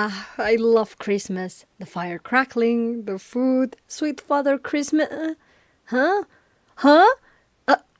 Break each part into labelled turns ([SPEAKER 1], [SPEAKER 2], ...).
[SPEAKER 1] Ah, I love Christmas. The fire crackling, the food, sweet Father Christmas. Huh? Huh?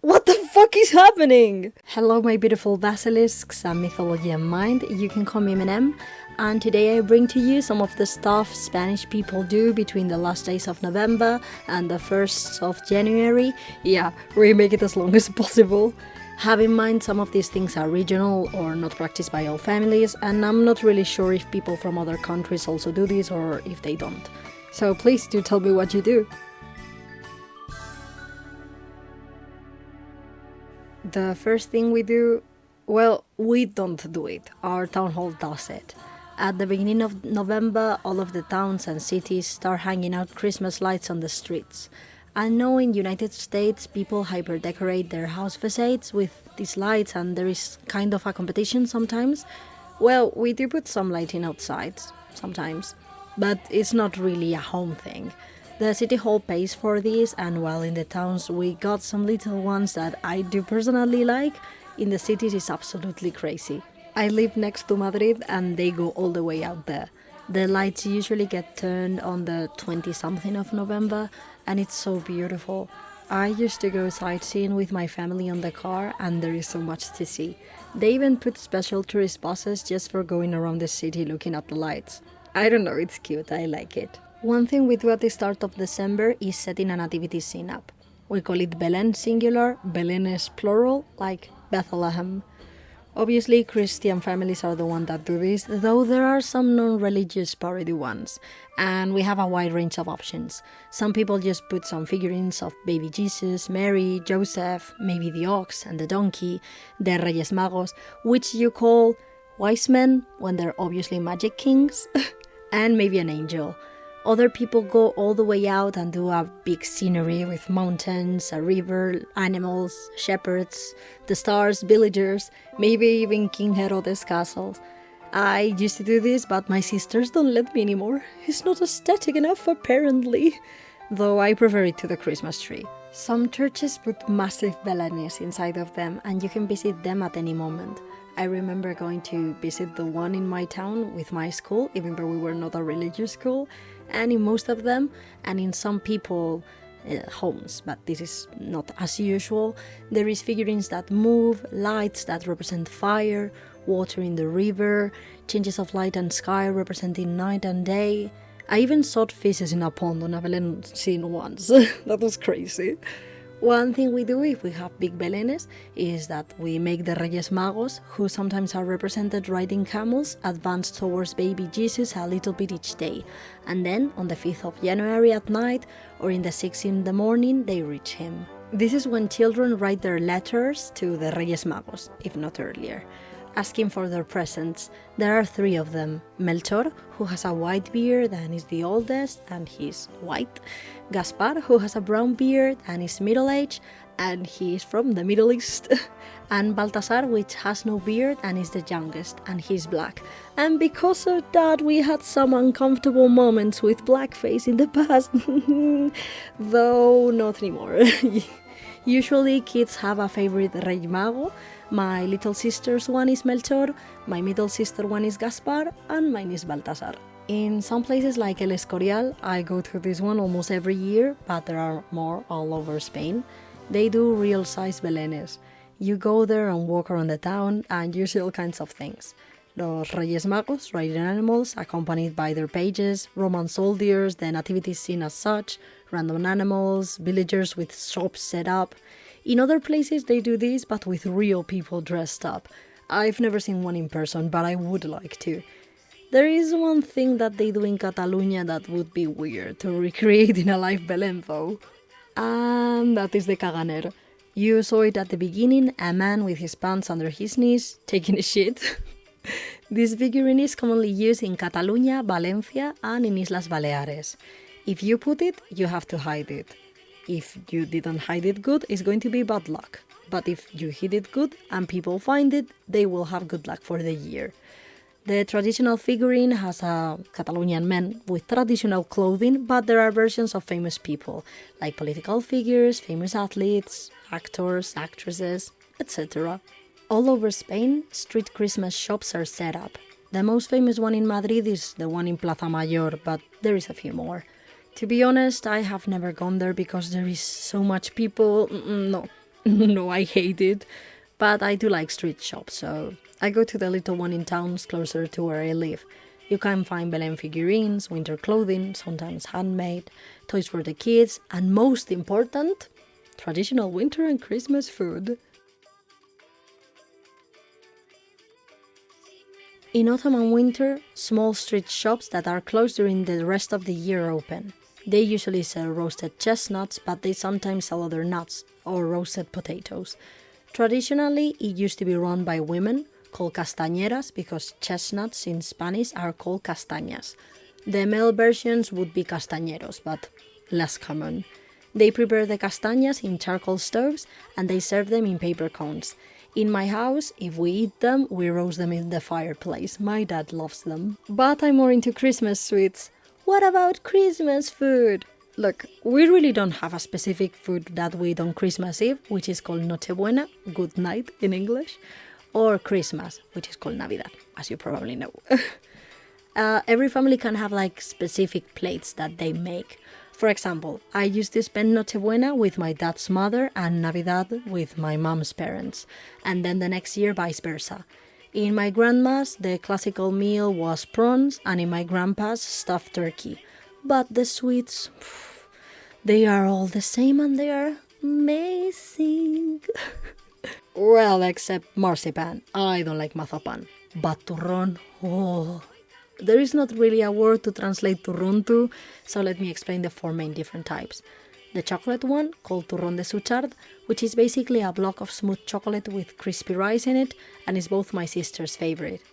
[SPEAKER 1] What the fuck is happening? Hello, my beautiful basilisks and mythology and mind. You can call me M&M. And today I bring to you some of the stuff Spanish people do between the last days of November and the 1st of January. Yeah, we make it as long as possible. Have in mind some of these things are regional or not practiced by all families, and I'm not really sure if people from other countries also do this or if they don't. So please do tell me what you do. The first thing we do, well, we don't do it. Our town hall does it. At the beginning of November, all of the towns and cities start hanging out Christmas lights on the streets. I know in United States people hyper-decorate their house facades with these lights and there is kind of a competition sometimes. Well, we do put some lighting outside, sometimes, but it's not really a home thing. The city hall pays for this, and while in the towns we got some little ones that I do personally like, in the cities it's absolutely crazy. I live next to Madrid and they go all the way out there. The lights usually get turned on the 20-something of November, and it's so beautiful. I used to go sightseeing with my family on the car, and there is so much to see. They even put special tourist buses just for going around the city looking at the lights. I don't know, it's cute, I like it. One thing we do at the start of December is setting a nativity scene up. We call it Belén singular, belenes plural, like Bethlehem. Obviously, Christian families are the ones that do this, though there are some non-religious parody ones, and we have a wide range of options. Some people just put some figurines of baby Jesus, Mary, Joseph, maybe the ox and the donkey, the Reyes Magos, which you call wise men when they're obviously magic kings, and maybe an angel. Other people go all the way out and do a big scenery with mountains, a river, animals, shepherds, the stars, villagers, maybe even King Herod's castles. I used to do this, but my sisters don't let me anymore. It's not aesthetic enough, apparently. Though I prefer it to the Christmas tree. Some churches put massive belenes inside of them, and you can visit them at any moment. I remember going to visit the one in my town with my school, even though we were not a religious school, and in most of them, and in some people homes, but this is not as usual, there is figurines that move, lights that represent fire, water in the river, changes of light and sky representing night and day. I even saw fishes in a pond on a Belén scene once. That was crazy. One thing we do if we have big belenes is that we make the Reyes Magos, who sometimes are represented riding camels, advance towards baby Jesus a little bit each day, and then on the 5th of January at night or in the 6th in the morning they reach him. This is when children write their letters to the Reyes Magos, if not earlier, asking for their presents. There are 3 of them. Melchor, who has a white beard and is the oldest and he's white. Gaspar, who has a brown beard and is middle-aged and he is from the Middle East. And Baltasar, which has no beard and is the youngest and he's black. And because of that we had some uncomfortable moments with blackface in the past. Though not anymore. Usually kids have a favorite Rey Mago. My little sister's one is Melchor, my middle sister one is Gaspar, and mine is Baltasar. In some places like El Escorial, I go to this one almost every year, but there are more all over Spain. They do real-size belenes. You go there and walk around the town and you see all kinds of things. Los Reyes Magos riding animals, accompanied by their pages, Roman soldiers, the nativity scene as such, random animals, villagers with shops set up. In other places they do this, but with real people dressed up. I've never seen one in person, but I would like to. There is one thing that they do in Catalonia that would be weird to recreate in a live Belén though. And that is the caganer. You saw it at the beginning, a man with his pants under his knees, taking a shit. This figurine is commonly used in Catalonia, Valencia, and in Islas Baleares. If you put it, you have to hide it. If you didn't hide it good, it's going to be bad luck. But if you hid it good and people find it, they will have good luck for the year. The traditional figurine has a Catalonian man with traditional clothing, but there are versions of famous people, like political figures, famous athletes, actors, actresses, etc. All over Spain, street Christmas shops are set up. The most famous one in Madrid is the one in Plaza Mayor, but there is a few more. To be honest, I have never gone there because there is so much people. No, no, I hate it. But I do like street shops, so I go to the little one in towns closer to where I live. You can find Belén figurines, winter clothing, sometimes handmade, toys for the kids, and most important, traditional winter and Christmas food. In autumn and winter, small street shops that are closed during the rest of the year open. They usually sell roasted chestnuts, but they sometimes sell other nuts or roasted potatoes. Traditionally, it used to be run by women, called castañeras, because chestnuts in Spanish are called castañas. The male versions would be castañeros, but less common. They prepare the castañas in charcoal stoves and they serve them in paper cones. In my house, if we eat them, we roast them in the fireplace. My dad loves them. But I'm more into Christmas sweets. What about Christmas food? Look, we really don't have a specific food that we eat on Christmas Eve, which is called Nochebuena, good night in English, or Christmas, which is called Navidad, as you probably know. Every family can have like specific plates that they make. For example, I used to spend Nochebuena with my dad's mother and Navidad with my mom's parents, and then the next year vice versa. In my grandma's, the classical meal was prawns, and in my grandpa's, stuffed turkey. But the sweets, they are all the same and they are amazing. Well, except marzipan. I don't like mazapán. But turrón, oh. There is not really a word to translate turrón to, so let me explain the four main different types. The chocolate one, called turrón de Suchard, which is basically a block of smooth chocolate with crispy rice in it, and is both my sister's favorite.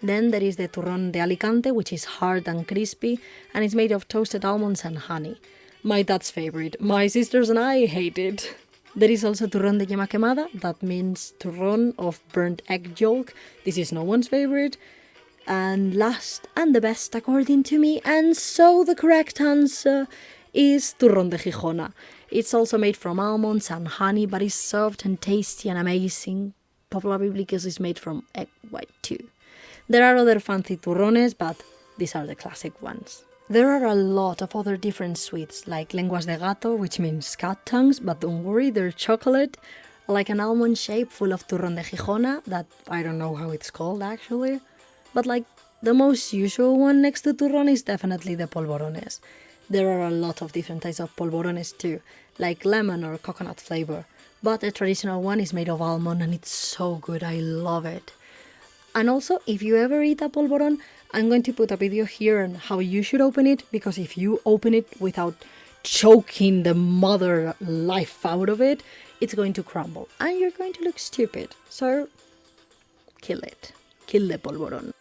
[SPEAKER 1] Then there is the turrón de Alicante, which is hard and crispy, and is made of toasted almonds and honey. My dad's favorite. My sisters and I hate it. There is also turrón de yema quemada, that means turrón of burnt egg yolk. This is no one's favorite. And last, and the best according to me, and so the correct answer, is turrón de Gijona. It's also made from almonds and honey, but is soft and tasty and amazing, probably because it's made from egg white too. There are other fancy turrones, but these are the classic ones. There are a lot of other different sweets, like lenguas de gato, which means cat tongues, but don't worry, they're chocolate, like an almond shape full of turrón de Gijona, that I don't know how it's called actually. But like the most usual one next to turrón is definitely the polvorones. There are a lot of different types of polvorones too, like lemon or coconut flavor. But the traditional one is made of almond and it's so good, I love it. And also, if you ever eat a polvorón, I'm going to put a video here on how you should open it, because if you open it without choking the mother life out of it, it's going to crumble and you're going to look stupid. So, kill it. Kill the polvorón.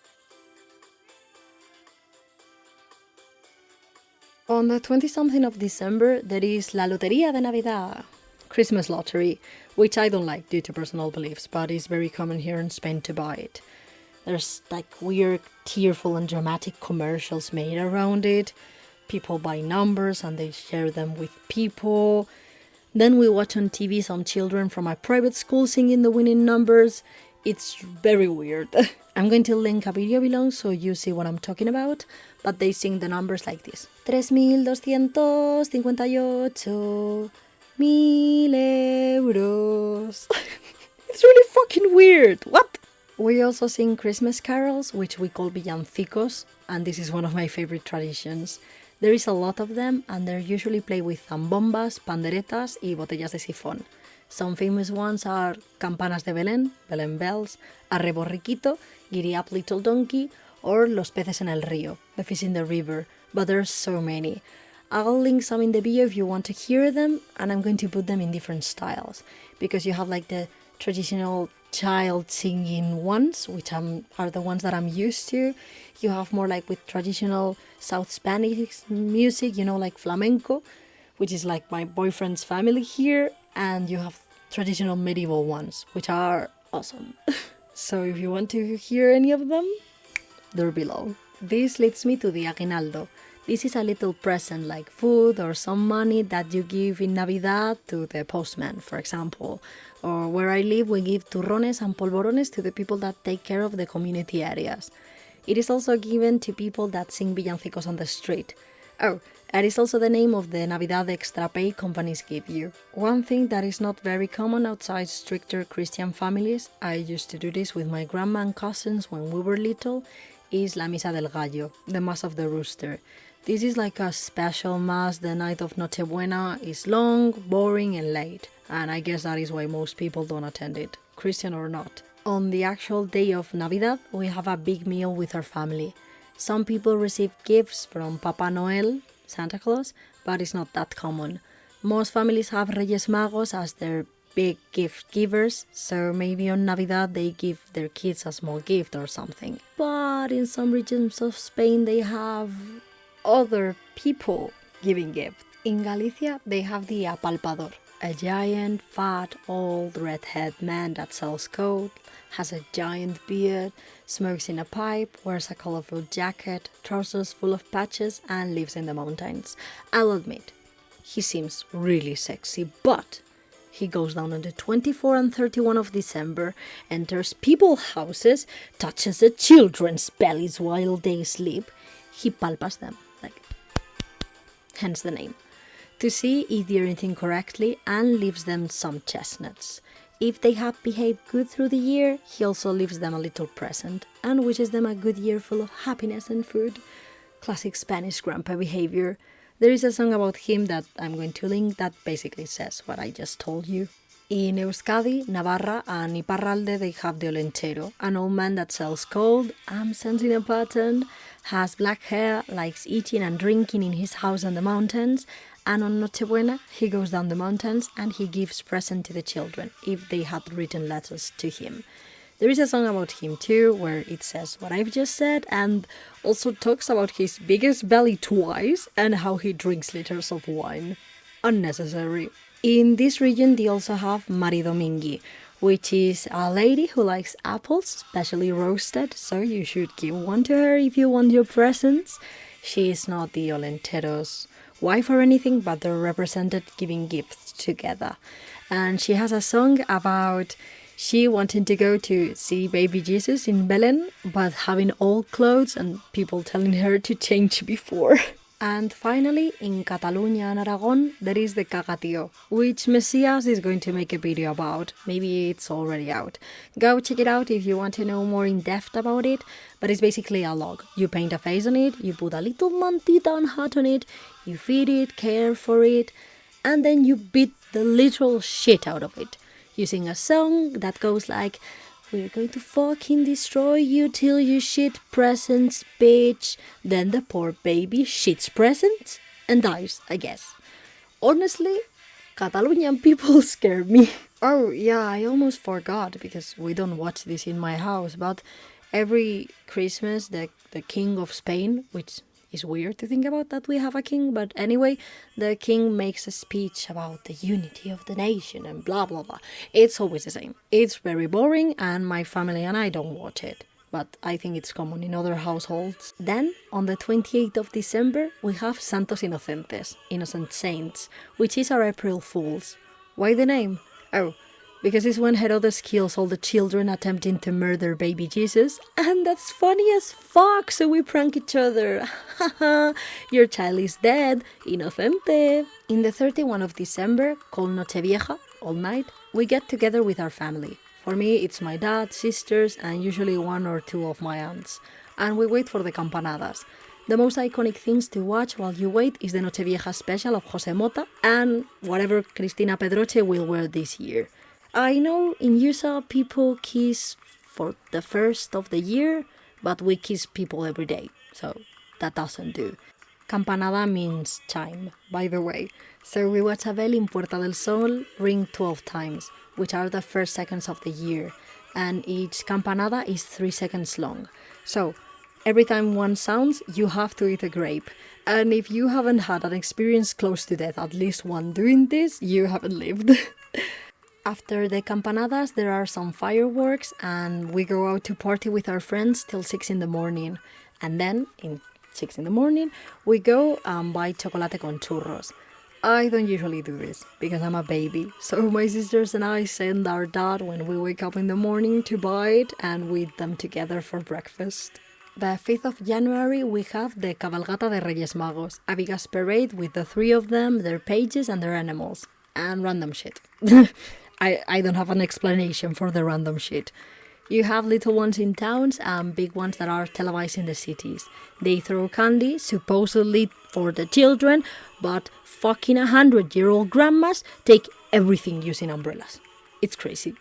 [SPEAKER 1] On the 20-something of December, there is La Lotería de Navidad, Christmas lottery, which I don't like due to personal beliefs, but it's very common here in Spain to buy it. There's like weird, tearful and dramatic commercials made around it. People buy numbers and they share them with people. Then we watch on TV some children from my private school singing the winning numbers. It's very weird. I'm going to link a video below so you see what I'm talking about, but they sing the numbers like this. 3,258,000 euros. It's really fucking weird. What? We also sing Christmas carols, which we call villancicos, and this is one of my favorite traditions. There is a lot of them, and they're usually played with zambombas, panderetas y botellas de sifón. Some famous ones are Campanas de Belén, Belén bells, Arre borriquito, Giddy up little donkey, or Los peces en el río, the fish in the river, but there's so many. I'll link some in the video if you want to hear them, and I'm going to put them in different styles, because you have like the traditional child singing ones, which are the ones that I'm used to. You have more like with traditional South Spanish music, like flamenco, which is like my boyfriend's family here, and you have traditional medieval ones, which are awesome. So if you want to hear any of them, they're below. This leads me to the aguinaldo. This is a little present like food or some money that you give in Navidad to the postman, for example. Or where I live, we give turrones and polvorones to the people that take care of the community areas. It is also given to people that sing villancicos on the street. Oh, and it's also the name of the Navidad extra pay companies give you. One thing that is not very common outside stricter Christian families, I used to do this with my grandma and cousins when we were little, is la Misa del Gallo, the Mass of the Rooster. This is like a special mass. The night of Nochebuena is long, boring and late, and I guess that is why most people don't attend it, Christian or not. On the actual day of Navidad, we have a big meal with our family. Some people receive gifts from Papa Noel, Santa Claus, but it's not that common. Most families have Reyes Magos as their big gift givers, so maybe on Navidad they give their kids a small gift or something. But in some regions of Spain they have other people giving gifts. In Galicia they have the Apalpador, a giant, fat, old, red-haired man that sells coal, has a giant beard, smokes in a pipe, wears a colorful jacket, trousers full of patches, and lives in the mountains. I'll admit, he seems really sexy, but he goes down on the 24 and 31 of December, enters people's houses, touches the children's bellies while they sleep. He palpas them, hence the name, to see if they're eating correctly, and leaves them some chestnuts. If they have behaved good through the year, he also leaves them a little present and wishes them a good year full of happiness and food. Classic Spanish grandpa behavior. There is a song about him that I'm going to link that basically says what I just told you. In Euskadi, Navarra and Iparralde they have the Olenztero, an old man that sells coal, I'm sensing a pattern, has black hair, likes eating and drinking in his house on the mountains, and on Nochebuena he goes down the mountains and he gives presents to the children if they had written letters to him. There is a song about him too where it says what I've just said and also talks about his biggest belly twice and how he drinks liters of wine. Unnecessary. In this region they also have Domingui, which is a lady who likes apples, especially roasted, so you should give one to her if you want your presents. She is not the Olenztero's wife or anything, but they're represented giving gifts together. And she has a song about she wanting to go to see baby Jesus in Belen, but having old clothes and people telling her to change before. And finally, in Catalonia and Aragon, there is the cagatio, which Messias is going to make a video about. Maybe it's already out. Go check it out if you want to know more in depth about it, but it's basically a log. You paint a face on it, you put a little mantita and hat on it, you feed it, care for it, and then you beat the literal shit out of it, using a song that goes like, we're going to fucking destroy you till you shit presents, bitch. Then the poor baby shits presents and dies, I guess. Honestly, Catalonian people scare me. Oh, yeah, I almost forgot because we don't watch this in my house, but every Christmas, the King of Spain, which is weird to think about that we have a king, but anyway, the king makes a speech about the unity of the nation and blah blah blah. It's always the same. It's very boring and my family and I don't watch it, but I think it's common in other households. Then, on the 28th of December, we have Santos Inocentes, Innocent Saints, which is our April Fools. Why the name? Oh, because it's when Herodes kills all the children attempting to murder baby Jesus, and that's funny as fuck, so we prank each other. Haha, your child is dead, inocente. In the 31 of December, called Nochevieja, all night, we get together with our family. For me, it's my dad, sisters, and usually one or two of my aunts. And we wait for the Campanadas. The most iconic things to watch while you wait is the Nochevieja special of Jose Mota and whatever Cristina Pedroche will wear this year. I know in USA people kiss for the first of the year, but we kiss people every day, so that doesn't do. Campanada means chime, by the way. So we watch a bell in Puerta del Sol ring 12 times, which are the first seconds of the year, and each campanada is 3 seconds long. So every time one sounds, you have to eat a grape. And if you haven't had an experience close to death, at least one doing this, you haven't lived. After the campanadas, there are some fireworks and we go out to party with our friends till 6 in the morning. And then, in 6 in the morning, we go and buy chocolate con churros. I don't usually do this because I'm a baby. So my sisters and I send our dad when we wake up in the morning to buy it and we eat them together for breakfast. The 5th of January, we have the Cabalgata de Reyes Magos, a big ass parade with the three of them, their pages and their animals. And random shit. I don't have an explanation for the random shit. You have little ones in towns and big ones that are televised in the cities. They throw candy, supposedly for the children, but fucking 100-year-old grandmas take everything using umbrellas. It's crazy.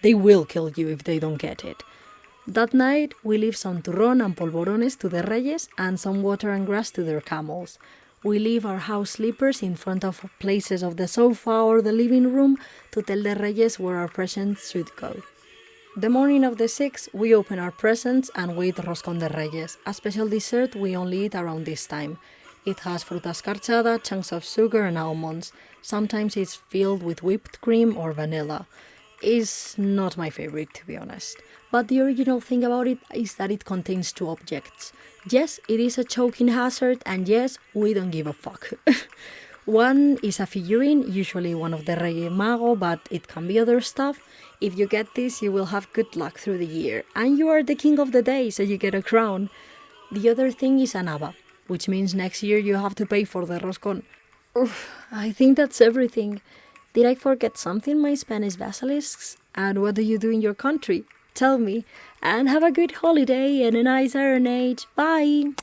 [SPEAKER 1] They will kill you if they don't get it. That night, we leave some turrón and polvorones to the Reyes and some water and grass to their camels. We leave our house slippers in front of places of the sofa or the living room to tell the Reyes where our presents should go. The morning of the 6th, we open our presents and we eat roscón de Reyes, a special dessert we only eat around this time. It has fruta escarchada, chunks of sugar and almonds. Sometimes it's filled with whipped cream or vanilla. It's not my favorite, to be honest. But the original thing about it is that it contains two objects. Yes, it is a choking hazard, and yes, we don't give a fuck. One is a figurine, usually one of the Reyes Magos, but it can be other stuff. If you get this, you will have good luck through the year, and you are the king of the day, so you get a crown. The other thing is an haba, which means next year you have to pay for the roscón. Oof, I think that's everything. Did I forget something, my Spanish basilisks? And what do you do in your country? Tell me, and have a good holiday and a nice Iron Age. Bye!